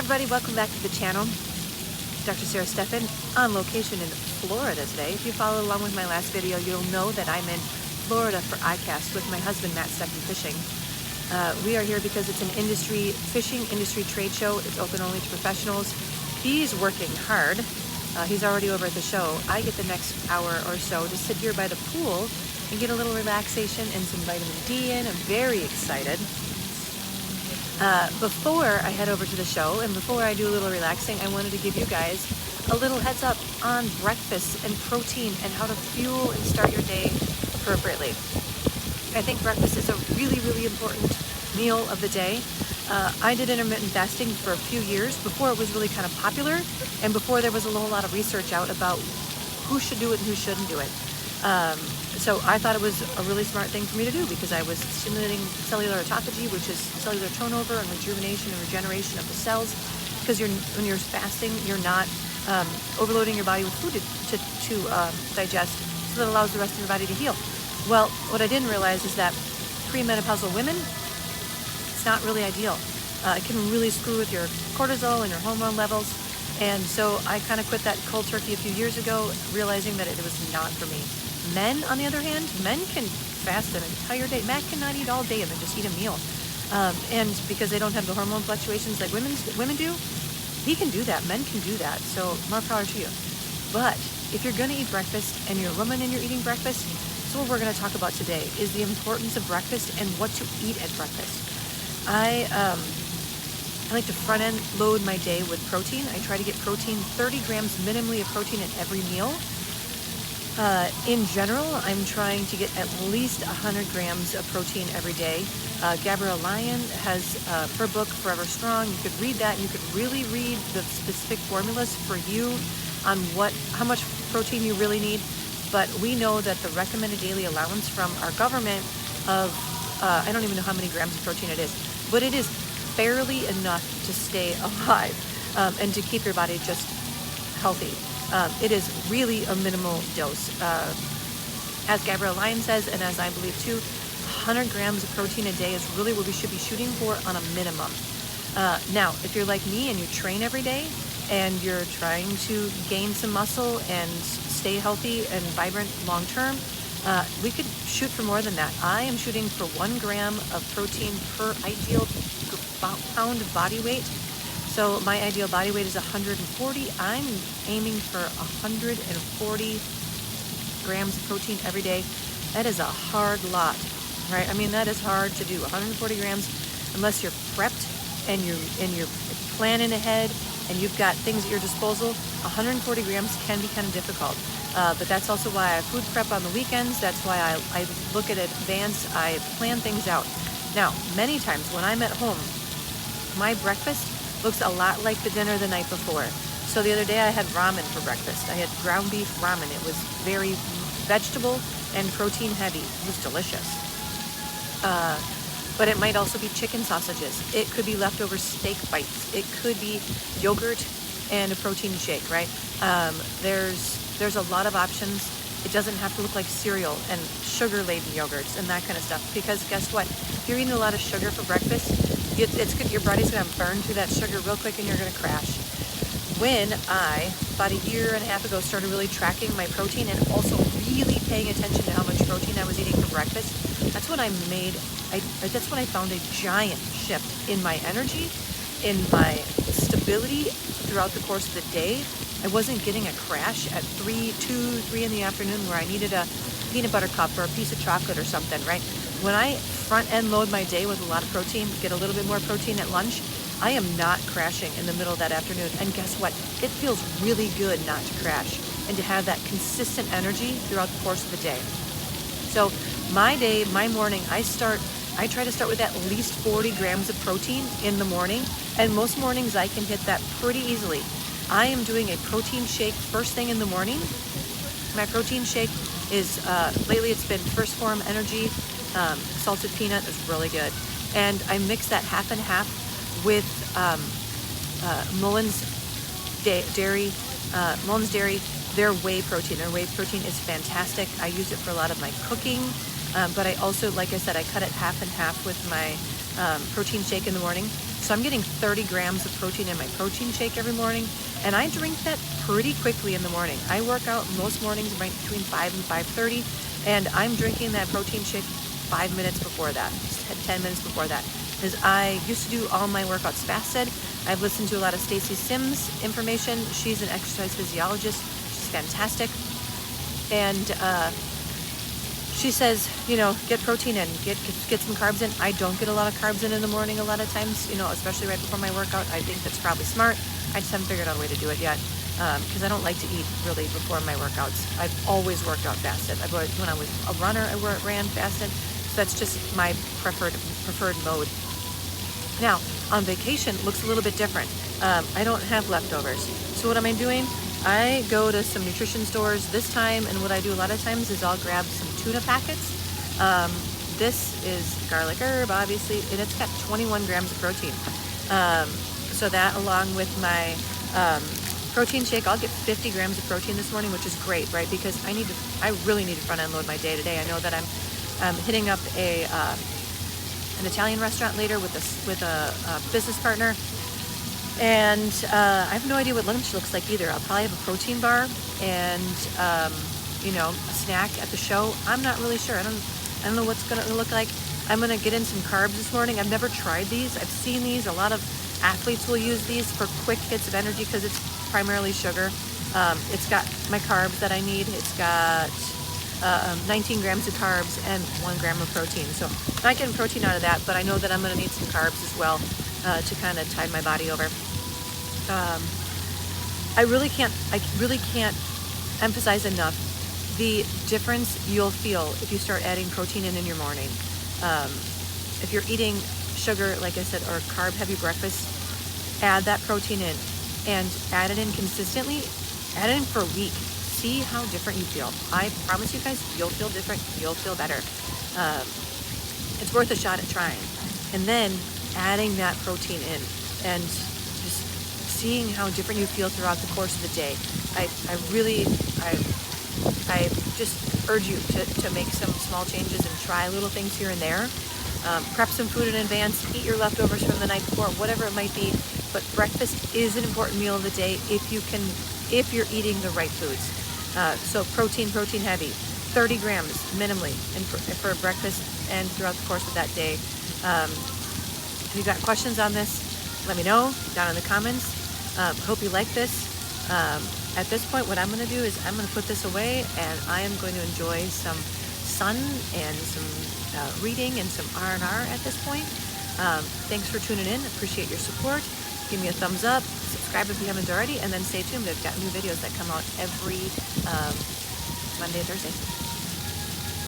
everybody, welcome back to the channel. Dr. Sarah Steffen on location in Florida today. If you follow along with my last video, you'll know that I'm in Florida for ICAST with my husband, Matt Steffen Fishing. We are here because it's an fishing industry trade show. It's open only to professionals. He's working hard. He's already over at the show. I get the next hour or so to sit here by the pool and get a little relaxation and some vitamin D in. I'm very excited. Before I head over to the show and before I do a little relaxing, I wanted to give you guys a little heads up on breakfast and protein and how to fuel and start your day appropriately. I think breakfast is a really, really important meal of the day. I did intermittent fasting for a few years before it was really kind of popular and before there was a whole lot of research out about who should do it and who shouldn't do it. So I thought it was a really smart thing for me to do because I was stimulating cellular autophagy, which is cellular turnover and rejuvenation and regeneration of the cells. Because when you're fasting, you're not overloading your body with food to digest, so that allows the rest of your body to heal. Well, what I didn't realize is that premenopausal women, it's not really ideal. It can really screw with your cortisol and your hormone levels. And so I kind of quit that cold turkey a few years ago, realizing that it was not for me. Men, on the other hand, men can fast an entire day. Matt cannot eat all day and then just eat a meal. And because they don't have the hormone fluctuations like women do, he can do that. Men can do that. So more power to you. But if you're going to eat breakfast and you're a woman and you're eating breakfast, so what we're going to talk about today is the importance of breakfast and what to eat at breakfast. I like to front end load my day with protein. I try to get protein, 30 grams minimally of protein in every meal. In general, I'm trying to get at least 100 grams of protein every day. Gabrielle Lyon has her book, Forever Strong. You could read that and you could really read the specific formulas for you on how much protein you really need. But we know that the recommended daily allowance from our government of, I don't even know how many grams of protein it is, but it is fairly enough to stay alive and to keep your body just healthy. It is really a minimal dose. As Gabrielle Lyon says, and as I believe too, 100 grams of protein a day is really what we should be shooting for on a minimum. Now, if you're like me and you train every day and you're trying to gain some muscle and stay healthy and vibrant long term, we could shoot for more than that. I am shooting for 1 gram of protein per ideal pound of body weight. So my ideal body weight is 140. I'm aiming for 140 grams of protein every day. That is a hard lot, right? I mean, that is hard to do. 140 grams, unless you're prepped and you're planning ahead and you've got things at your disposal. 140 grams can be kind of difficult. But that's also why I food prep on the weekends. That's why I look at advance. I plan things out. Now, many times when I'm at home, my breakfast looks a lot like the dinner the night before. So the other day I had ramen for breakfast. I had ground beef ramen. It was very vegetable and protein heavy. It was delicious. But it might also be chicken sausages. It could be leftover steak bites. It could be yogurt and a protein shake, right? There's a lot of options. It doesn't have to look like cereal and sugar-laden yogurts and that kind of stuff. Because guess what? If you're eating a lot of sugar for breakfast, your body's going to burn through that sugar real quick and you're going to crash. When I, about a year and a half ago, started really tracking my protein and also really paying attention to how much protein I was eating for breakfast, that's when I found a giant shift in my energy, in my stability throughout the course of the day. I wasn't getting a crash at 3 in the afternoon where I needed a peanut butter cup or a piece of chocolate or something, right? When I front end load my day with a lot of protein, get a little bit more protein at lunch, I am not crashing in the middle of that afternoon. And guess what? It feels really good not to crash and to have that consistent energy throughout the course of the day. So my day, my morning, I try to start with at least 40 grams of protein in the morning. And most mornings I can hit that pretty easily. I am doing a protein shake first thing in the morning. My protein shake is, lately it's been First Form Energy. Salted peanut is really good. And I mix that half and half with Mullen's Dairy. Mullen's Dairy, their whey protein. Their whey protein is fantastic. I use it for a lot of my cooking. But I also, like I said, I cut it half and half with my protein shake in the morning. So I'm getting 30 grams of protein in my protein shake every morning, and I drink that pretty quickly in the morning. I work out most mornings right between 5 and 5:30, and I'm drinking that protein shake 5 minutes before that, 10 minutes before that. Because I used to do all my workouts fasted. I've listened to a lot of Stacy Sims information. She's an exercise physiologist. She's fantastic. And she says, get protein in, get some carbs in. I don't get a lot of carbs in the morning a lot of times, especially right before my workout. I think that's probably smart. I just haven't figured out a way to do it yet, because I don't like to eat really before my workouts. I've always worked out fasted. When I was a runner, I ran fasted. So that's just my preferred mode. Now, on vacation, it looks a little bit different. I don't have leftovers. So what am I doing? I go to some nutrition stores this time, and what I do a lot of times is I'll grab some tuna packets. This is garlic herb, obviously, and it's got 21 grams of protein. So that, along with my protein shake, I'll get 50 grams of protein this morning, which is great, right? Because I really need to front end load my day today. I know that I'm hitting up an Italian restaurant later with a business partner. And I have no idea what lunch looks like either. I'll probably have a protein bar and, a snack at the show. I'm not really sure. I don't know what's going to look like. I'm going to get in some carbs this morning. I've never tried these. I've seen these. A lot of athletes will use these for quick hits of energy because it's primarily sugar. It's got my carbs that I need. It's got 19 grams of carbs and 1 gram of protein. So I'm not getting protein out of that, but I know that I'm going to need some carbs as well to kind of tide my body over. I really can't emphasize enough the difference you'll feel if you start adding protein in your morning. If you're eating sugar, like I said, or carb heavy breakfast, add that protein in and add it in consistently. Add it in for a week. See how different you feel. I promise you guys, you'll feel different. You'll feel better. It's worth a shot at trying. And then adding that protein in and just seeing how different you feel throughout the course of the day. I just urge you to make some small changes and try little things here and there. Prep some food in advance, eat your leftovers from the night before, whatever it might be. But breakfast is an important meal of the day if you're eating the right foods. So protein heavy, 30 grams minimally for breakfast and throughout the course of that day. If you've got questions on this, let me know down in the comments. Hope you like this. At this point, what I'm going to do is I'm going to put this away, and I am going to enjoy some sun and some reading and some R&R at this point. Thanks for tuning in. Appreciate your support. Give me a thumbs up. Subscribe if you haven't already, and then stay tuned. I've got new videos that come out every Monday and Thursday.